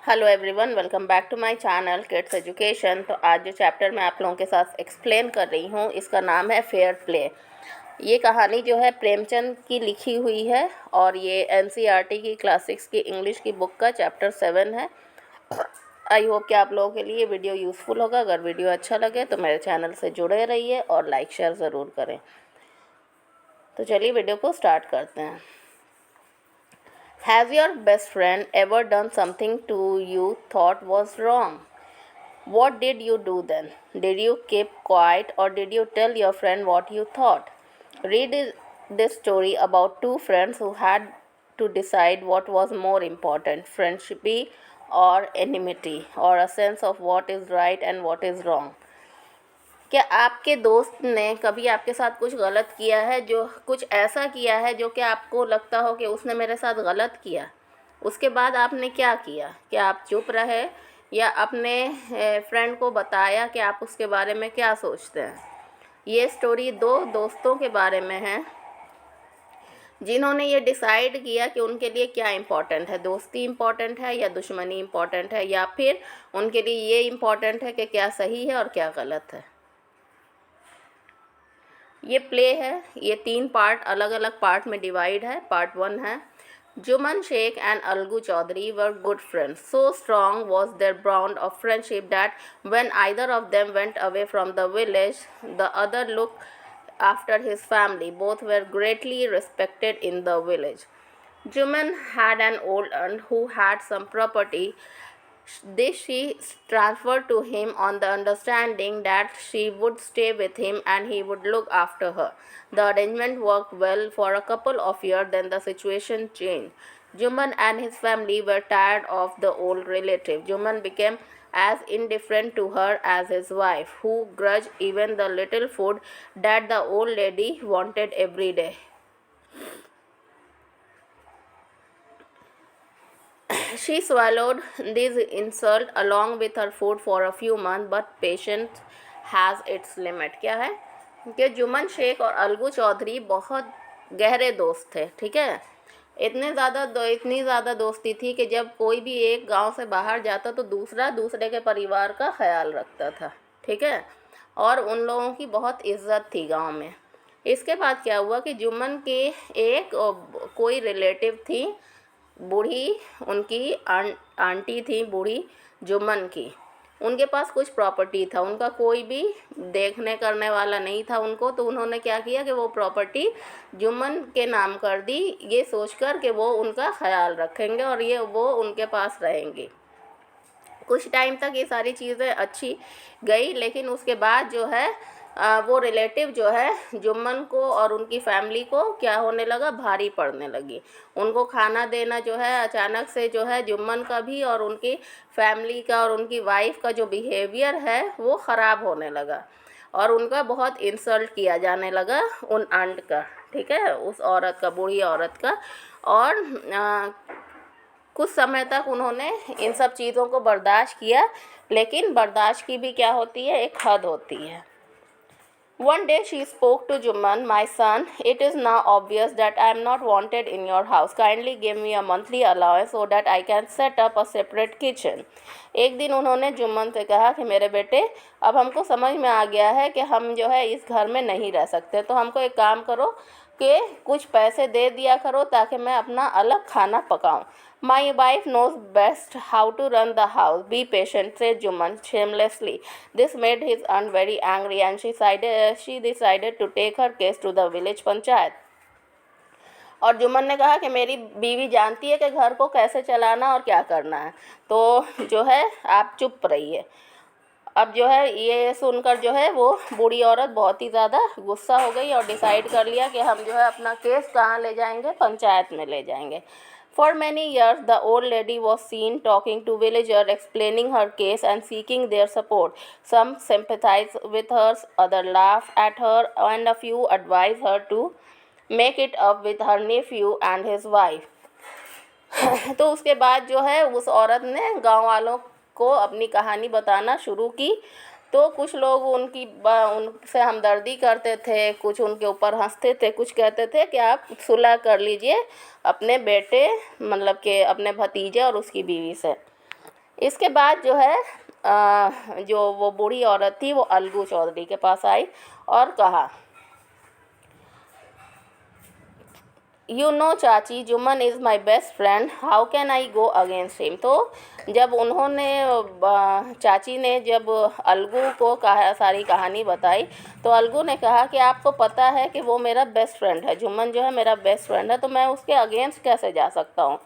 Hello everyone, welcome back to my channel kids education. तो आज जो चैप्टर मैं आप लोगों के साथ एक्सप्लेन कर रही हूँ इसका नाम है फेयर प्ले। ये कहानी जो है प्रेमचंद की लिखी हुई है और ये एनसीईआरटी की क्लास 6 की इंग्लिश की बुक का चैप्टर 7 है। आई होप कि आप लोगों के लिए वीडियो यूज़फुल होगा। अगर वीडियो अच्छा लगे तो मेरे चैनल से जुड़े रहिए और लाइक शेयर ज़रूर करें। तो चलिए वीडियो को स्टार्ट करते हैं। Has your best friend ever done something to you thought was wrong? What did you do then? Did you keep quiet or did you tell your friend what you thought? Read this story about two friends who had to decide what was more important, friendship or enmity, or a sense of what is right and what is wrong. क्या आपके दोस्त ने कभी आपके साथ कुछ गलत किया है, जो कुछ ऐसा किया है जो कि आपको लगता हो कि उसने मेरे साथ गलत किया? उसके बाद आपने क्या किया? क्या आप चुप रहे या अपने फ्रेंड को बताया कि आप उसके बारे में क्या सोचते हैं? ये स्टोरी दो दोस्तों के बारे में है जिन्होंने ये डिसाइड किया कि उनके लिए क्या इम्पोर्टेंट है, दोस्ती इम्पोर्टेंट है या दुश्मनी इम्पोर्टेंट है, या फिर उनके लिए ये इम्पोर्टेंट है कि क्या सही है और क्या गलत है। ये प्ले है, ये 3 पार्ट अलग अलग पार्ट में डिवाइड है। पार्ट 1 है Jumman Shaikh and Algu Chaudhary were good friends. So strong was their bond of friendship that when either of them went away from the village, the other looked after his family. Both were greatly respected in the village. Juman had an old aunt who had some property. This she transferred to him on the understanding that she would stay with him and he would look after her. The arrangement worked well for a couple of years, then the situation changed. Juman and his family were tired of the old relative. Juman became as indifferent to her as his wife, who grudged even the little food that the old lady wanted every day. She swallowed this insult along with her food for a few months, but patience has its limit. क्या है कि जुमन शेख और अलगू चौधरी बहुत गहरे दोस्त थे, ठीक है। इतनी ज़्यादा दोस्ती थी कि जब कोई भी एक गांव से बाहर जाता तो दूसरा दूसरे के परिवार का ख्याल रखता था, ठीक है। और उन लोगों की बहुत इज्जत थी गांव में। इसके बाद क्या हुआ कि जुम्मन के एक कोई रिलेटिव थी, बूढ़ी, उनकी आंटी थी बूढ़ी जुम्मन की। उनके पास कुछ प्रॉपर्टी था, उनका कोई भी देखने करने वाला नहीं था उनको, तो उन्होंने क्या किया कि वो प्रॉपर्टी जुम्मन के नाम कर दी, ये सोचकर कि वो उनका ख्याल रखेंगे और ये वो उनके पास रहेंगी। कुछ टाइम तक ये सारी चीज़ें अच्छी गई, लेकिन उसके बाद जो है वो रिलेटिव जो है जुम्मन को और उनकी फैमिली को क्या होने लगा, भारी पड़ने लगी। उनको खाना देना जो है अचानक से जो है जुम्मन का भी और उनकी फैमिली का और उनकी वाइफ का जो बिहेवियर है वो ख़राब होने लगा और उनका बहुत इंसल्ट किया जाने लगा उन आंट का, ठीक है, उस औरत का, बूढ़ी औरत का। और कुछ समय तक उन्होंने इन सब चीज़ों को बर्दाश्त किया, लेकिन बर्दाश्त की भी क्या होती है, एक हद होती है। One day she spoke to Juman, "My son, it is now obvious that I am not wanted in your house. Kindly give me a monthly allowance so that I can set up a separate kitchen." एक दिन उन्होंने जुम्मन से कहा कि मेरे बेटे, अब हमको समझ में आ गया है कि हम जो है इस घर में नहीं रह सकते, तो हमको एक काम करो कि कुछ पैसे दे दिया करो ताकि मैं अपना अलग खाना पकाऊं। My wife knows best how to run the house. Be patient, said Juman shamelessly. This made his aunt very angry and she decided to take her case to the village panchayat. और जुम्मन ने कहा कि मेरी बीवी जानती है कि घर को कैसे चलाना और क्या करना है, तो जो है आप चुप रहिए। अब जो है ये सुनकर जो है वो बूढ़ी औरत बहुत ही ज़्यादा गुस्सा हो गई और डिसाइड कर लिया कि हम जो है अपना केस कहाँ ले जाएंगे, पंचायत में ले जाएंगे। For many years, the old lady was seen talking to villagers, explaining her case and seeking their support. Some sympathized with her, others laughed at her, and a few advised her to make it up with her nephew and his wife. तो उसके बाद जो है उस औरत ने गांव वालों को अपनी कहानी बताना शुरू की। तो कुछ लोग उनसे हमदर्दी करते थे, कुछ उनके ऊपर हंसते थे, कुछ कहते थे कि आप सुलह कर लीजिए अपने बेटे, मतलब कि अपने भतीजे और उसकी बीवी से। इसके बाद जो है जो वो बूढ़ी औरत थी वो अलगू चौधरी के पास आई और कहा, यू नो चाची, Jumman is my best friend, how can I go against him. तो जब उन्होंने चाची ने जब अलगू को कहा, सारी कहानी बताई, तो अलगू ने कहा कि आपको पता है कि वो मेरा बेस्ट फ्रेंड है, जुम्मन जो है मेरा बेस्ट फ्रेंड है, तो मैं उसके अगेंस्ट कैसे जा सकता हूँ,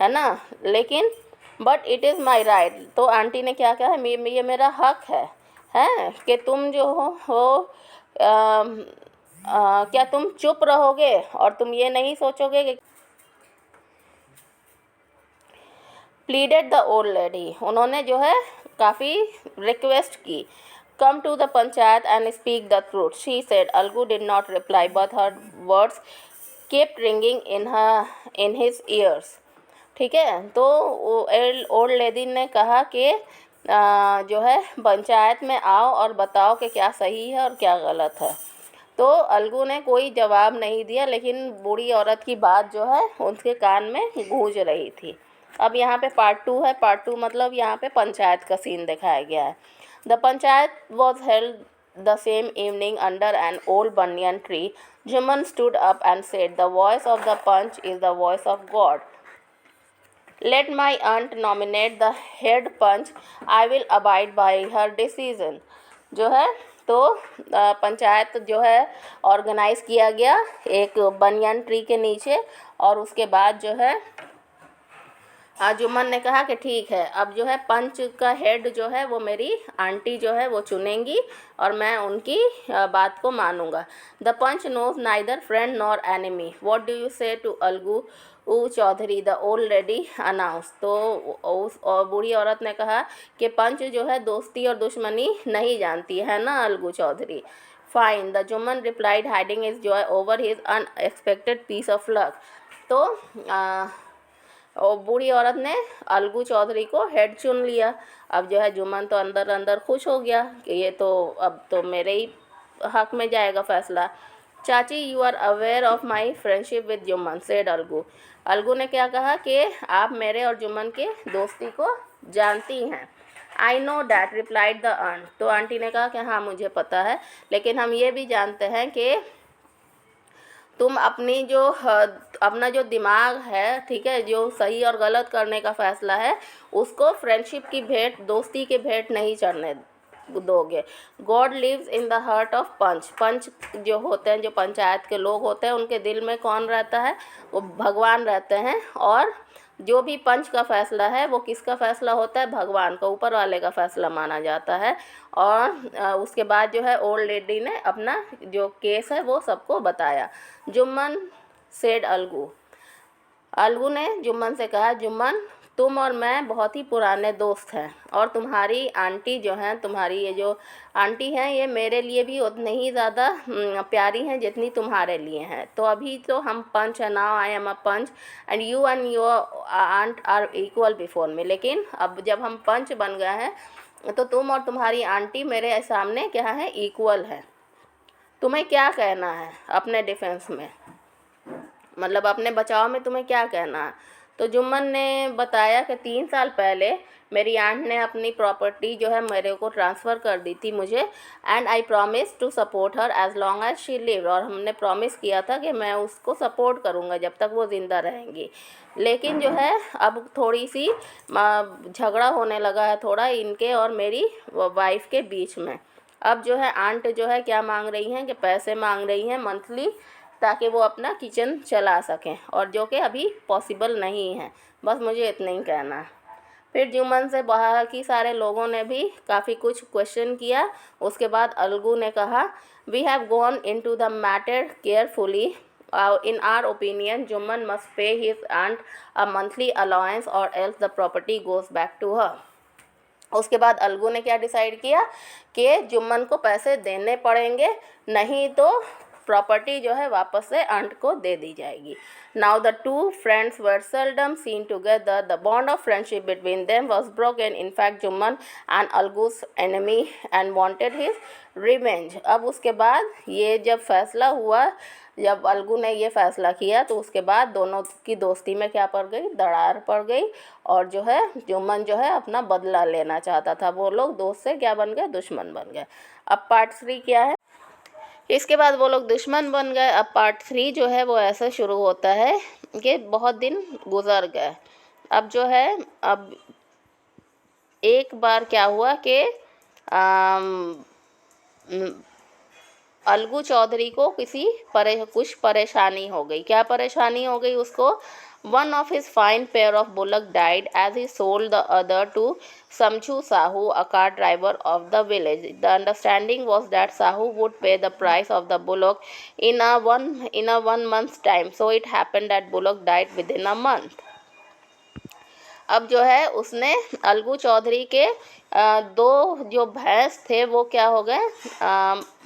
है ना। लेकिन but it is my right. तो आंटी ने क्या कहा, ये मेरा हक है कि तुम जो हो क्या तुम चुप रहोगे और तुम ये नहीं सोचोगे कि प्लीडेड द ओल्ड लेडी। उन्होंने जो है काफ़ी रिक्वेस्ट की। Come to the panchayat and speak the truth, she said. Algu did not reply but her words kept ringing in his ears. ठीक है, तो ओल्ड लेडी ने कहा कि जो है पंचायत में आओ और बताओ कि क्या सही है और क्या गलत है। तो अलगू ने कोई जवाब नहीं दिया, लेकिन बूढ़ी औरत की बात जो है उसके कान में गूंज रही थी। अब यहाँ पे पार्ट 2 है। पार्ट 2 मतलब यहाँ पे पंचायत का सीन दिखाया गया है। The panchayat was held the same evening under an old banyan tree. Jumman stood up and said, the voice of the panch is the voice of God. Let my aunt nominate the head punch. I will abide by her decision. जो है तो पंचायत जो है organise किया गया एक banyan tree के नीचे, और उसके बाद जो है जुम्मन ने कहा कि ठीक है, अब जो है पंच का हेड जो है वो मेरी आंटी जो है वो चुनेंगी और मैं उनकी बात को मानूंगा। The panch knows neither friend nor enemy, what do you say to Algu Chaudhary, the old lady announce. तो उस और बूढ़ी औरत ने कहा कि पंच जो है दोस्ती और दुश्मनी नहीं जानती है ना Algu Chaudhary. Fine, the Jumman replied, hiding his joy over his unexpected piece of luck. तो और बूढ़ी औरत ने अलगू चौधरी को हेड चुन लिया। अब जो है जुम्मन तो अंदर अंदर खुश हो गया कि ये तो अब तो मेरे ही हक में जाएगा फैसला। Chachi, you are aware of my friendship with Jumman, said Algu. Algu ने क्या कहा कि आप मेरे और जुम्मन के दोस्ती को जानती हैं। I know that, replied the aunt. तो आंटी ने कहा कि हाँ मुझे पता है, लेकिन हम ये भी जानते हैं कि तुम अपनी जो अपना जो दिमाग है, ठीक है, जो सही और गलत करने का फैसला है, उसको फ्रेंडशिप की भेंट, दोस्ती के भेंट नहीं चढ़ने दोगे। God lives in the heart of panch. Panch जो होते हैं, जो पंचायत के लोग होते हैं, उनके दिल में कौन रहता है, वो भगवान रहते हैं। और जो भी पंच का फैसला है वो किसका फैसला होता है, भगवान का, ऊपर वाले का फैसला माना जाता है। और उसके बाद जो है ओल्ड लेडी ने अपना जो केस है वो सबको बताया। जुम्मन सेड अलगू। अलगू ने जुम्मन से कहा, जुम्मन तुम और मैं बहुत ही पुराने दोस्त हैं, और तुम्हारी आंटी जो हैं, तुम्हारी ये जो आंटी हैं, ये मेरे लिए भी उतनी ही ज़्यादा प्यारी हैं जितनी तुम्हारे लिए हैं। तो अभी तो हम पंच है, now I am a panch and you and your aunt are equal before me. लेकिन अब जब हम पंच बन गए हैं तो तुम और तुम्हारी आंटी मेरे सामने क्या है, इक्वल है। तुम्हें क्या कहना है अपने डिफेंस में, मतलब अपने बचाव में तुम्हें क्या कहना है। तो जुम्मन ने बताया कि 3 साल पहले मेरी आंट ने अपनी प्रॉपर्टी जो है मेरे को ट्रांसफ़र कर दी थी मुझे, and I promise to support her as long as she live. और हमने प्रॉमिस किया था कि मैं उसको सपोर्ट करूँगा जब तक वो ज़िंदा रहेंगी। लेकिन जो है अब थोड़ी सी झगड़ा होने लगा है थोड़ा इनके और मेरी वाइफ के बीच में। अब जो है आंट जो है क्या मांग रही हैं कि पैसे मांग रही हैं मंथली, ताकि वो अपना किचन चला सकें, और जो कि अभी पॉसिबल नहीं है। बस मुझे इतना ही कहना है। फिर जुम्मन से बाकी सारे लोगों ने भी काफ़ी कुछ क्वेश्चन किया। उसके बाद अलगू ने कहा, we have gone into the matter carefully, in our opinion Jumman must pay his aunt a monthly allowance or else the property goes back to her. उसके बाद अलगू ने क्या डिसाइड किया कि जुम्मन को पैसे देने पड़ेंगे, नहीं तो प्रॉपर्टी जो है वापस से अंट को दे दी जाएगी. Now the two friends were seldom seen together. The bond of friendship between them was broken. In fact, Juman and Algu's enemy and wanted his revenge. अब उसके बाद ये जब फैसला हुआ, जब अलगू ने ये फैसला किया तो उसके बाद दोनों की दोस्ती में क्या पड़ गई, दरार पड़ गई. और जो है जुम्मन जो है अपना बदला लेना चाहता था. वो लोग दोस्त से क्या बन गए, दुश्मन बन गए. अब पार्ट 3 क्या है, इसके बाद वो लोग दुश्मन बन गए. अब पार्ट 3 जो है वो ऐसा शुरू होता है कि बहुत दिन गुजर गए. अब जो है अब एक बार क्या हुआ कि अलगू चौधरी को कुछ परेशानी हो गई. क्या परेशानी हो गई उसको? One of his fine pair of bullock died as he sold the other to Samchu Sahu, a cart driver of the village. The understanding was that Sahu would pay the price of the bullock in a one month's time. So it happened that bullock died within a month. अब जो है उसने अलगू चौधरी के दो जो भैंस थे वो क्या हो गए,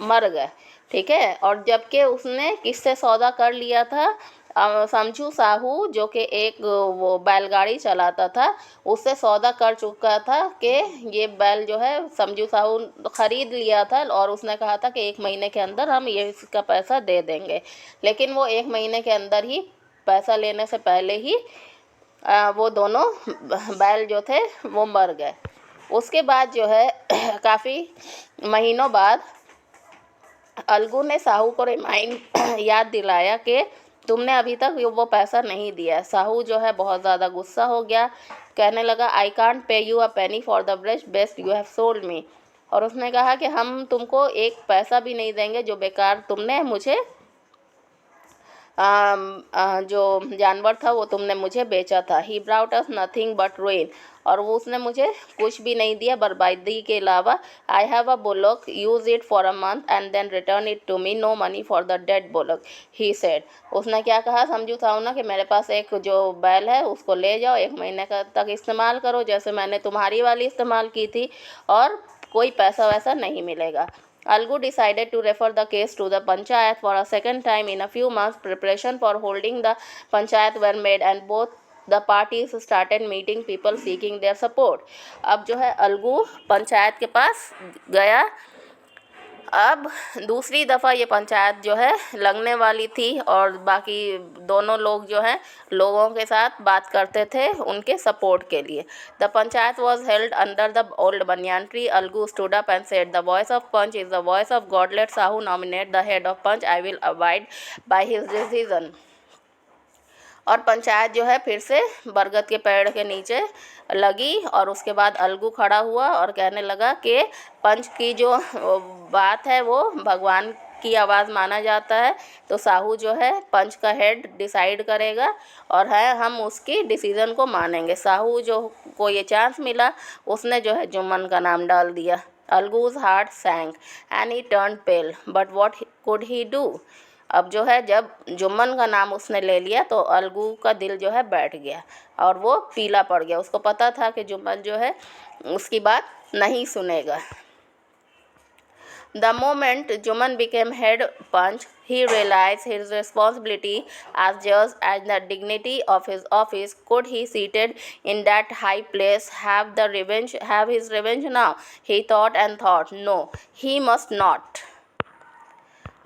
मर गए. ठीक है. और जबकि उसने किससे सौदा कर लिया था, समझू साहू जो कि एक वो बैलगाड़ी चलाता था, उससे सौदा कर चुका था कि ये बैल जो है समझू साहू ख़रीद लिया था. और उसने कहा था कि 1 महीने के अंदर हम ये इसका पैसा दे देंगे. लेकिन वो 1 महीने के अंदर ही पैसा लेने से पहले ही वो दोनों बैल जो थे वो मर गए. उसके बाद जो है काफ़ी महीनों बाद अलगू ने साहू को याद दिलाया कि तुमने अभी तक वो पैसा नहीं दिया. साहू जो है बहुत ज़्यादा गुस्सा हो गया, कहने लगा I can't pay you a penny for the beast you have sold me. और उसने कहा कि हम तुमको एक पैसा भी नहीं देंगे जो बेकार तुमने मुझे जो जानवर था वो तुमने मुझे बेचा था. He brought us nothing but ruin. और वो उसने मुझे कुछ भी नहीं दिया बर्बादी के अलावा. I have a bullock, use it for a month and then return it to me, no money for the dead bullock, he said. उसने क्या कहा, समझू था ना कि मेरे पास एक जो बैल है उसको ले जाओ, 1 महीने तक इस्तेमाल करो जैसे मैंने तुम्हारी वाली इस्तेमाल की थी, और कोई पैसा वैसा नहीं मिलेगा. Algu decided to refer the case to the panchayat for a second time in a few months. Preparation for holding the panchayat were made and both the parties started meeting people seeking their support. अब जो है अलगू पंचायत के पास गया. अब दूसरी दफ़ा ये पंचायत जो है लगने वाली थी और बाकी दोनों लोग जो हैं लोगों के साथ बात करते थे उनके सपोर्ट के लिए. The panchayat was held under the old banyan tree. Algu stood up and said the voice of panch is the voice of God. Let Sahu nominate the head of panch. I will abide by his decision. और पंचायत जो है फिर से बरगद के पेड़ के नीचे लगी और उसके बाद अलगू खड़ा हुआ और कहने लगा कि पंच की जो बात है वो भगवान की आवाज़ माना जाता है, तो साहू जो है पंच का हेड डिसाइड करेगा और है हम उसकी डिसीज़न को मानेंगे. साहू जो को ये चांस मिला उसने जो है जुम्मन का नाम डाल दिया. Algu's heart sank and he turned pale, but what could he do. अब जो है जब जुम्मन का नाम उसने ले लिया तो अलगू का दिल जो है बैठ गया और वो पीला पड़ गया. उसको पता था कि जुम्मन जो है उसकी बात नहीं सुनेगा. The moment Juman became head punch, he realized his responsibility as judge and the dignity of his office. Could he, seated in that high place, have his revenge now? He thought and thought. No, he must not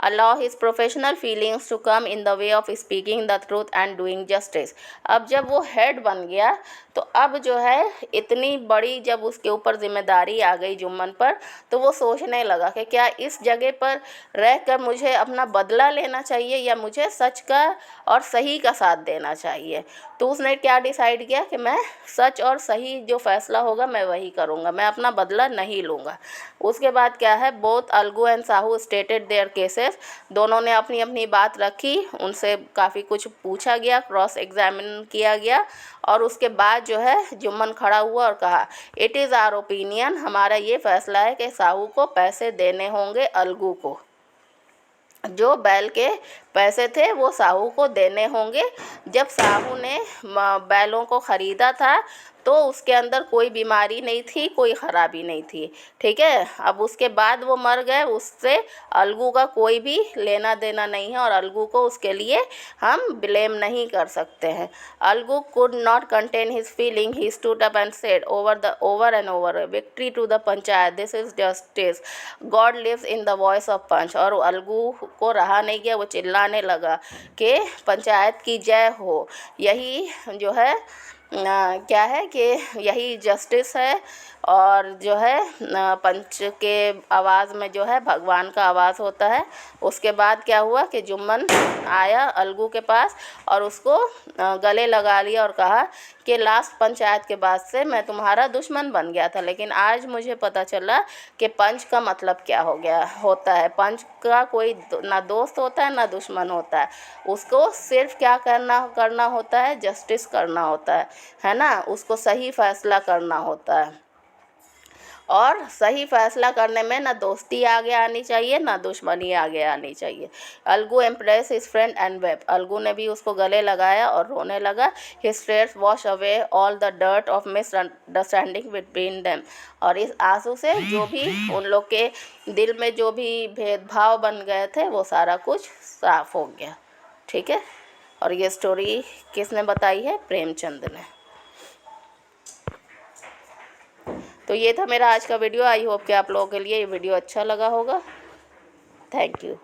allow his professional feelings to come in the way of speaking the truth and doing justice. अब जब वो head बन गया तो अब जो है इतनी बड़ी जब उसके ऊपर जिम्मेदारी आ गई जुम्मन पर, तो वो सोचने लगा कि क्या इस जगह पर रहकर मुझे अपना बदला लेना चाहिए या मुझे सच का और सही का साथ देना चाहिए. तो उसने क्या डिसाइड किया कि मैं सच और सही जो फैसला होगा मैं वही करूँगा, मैं अपना बदला नहीं लूँगा. उसके बाद क्या है, both Algu and Sahu stated their cases. दोनों ने अपनी अपनी बात रखी, उनसे काफ़ी कुछ पूछा गया, क्रॉस एग्जामिन किया गया और उसके बाद जो है जुम्मन खड़ा हुआ और कहा इट इज़ आवर ओपिनियन, हमारा ये फैसला है कि साहू को पैसे देने होंगे अलगू को जो बैल के पैसे थे वो साहू को देने होंगे। जब साहू ने बैलों को ख़रीदा था तो उसके अंदर कोई बीमारी नहीं थी, कोई ख़राबी नहीं थी, ठीक है। अब उसके बाद वो मर गए, उससे अलगू का कोई भी लेना देना नहीं है और अलगू को उसके लिए हम ब्लेम नहीं कर सकते हैं। Algu could not contain his feeling, he stood up and said over and over, victory to the panchayat, this is justice, God lives in the voice of panch. और अलगू को रहा नहीं गया, वो चिल्लाने लगा कि पंचायत की जय हो, यही जो है क्या है कि यही जस्टिस है। और जो है पंच के आवाज़ में जो है भगवान का आवाज़ होता है। उसके बाद क्या हुआ कि जुम्मन आया अलगू के पास और उसको गले लगा लिया और कहा कि लास्ट पंचायत के बाद से मैं तुम्हारा दुश्मन बन गया था, लेकिन आज मुझे पता चला कि पंच का मतलब क्या होता है। पंच का कोई ना दोस्त होता है ना दुश्मन होता है, उसको सिर्फ क्या करना होता है, जस्टिस करना होता है ना, उसको सही फैसला करना होता है। और सही फैसला करने में ना दोस्ती आगे आनी चाहिए ना दुश्मनी आगे आनी चाहिए। Algu embraced his friend and wept, Algu ने भी उसको गले लगाया और रोने लगा। His tears wash away all the dirt of misunderstanding between them, और इस आंसू से जो भी उन लोग के दिल में जो भी भेदभाव बन गए थे वो सारा कुछ साफ हो गया, ठीक है। और ये स्टोरी किसने बताई है? प्रेमचंद ने। तो ये था मेरा आज का वीडियो। आई होप कि आप लोगों के लिए ये वीडियो अच्छा लगा होगा। Thank you.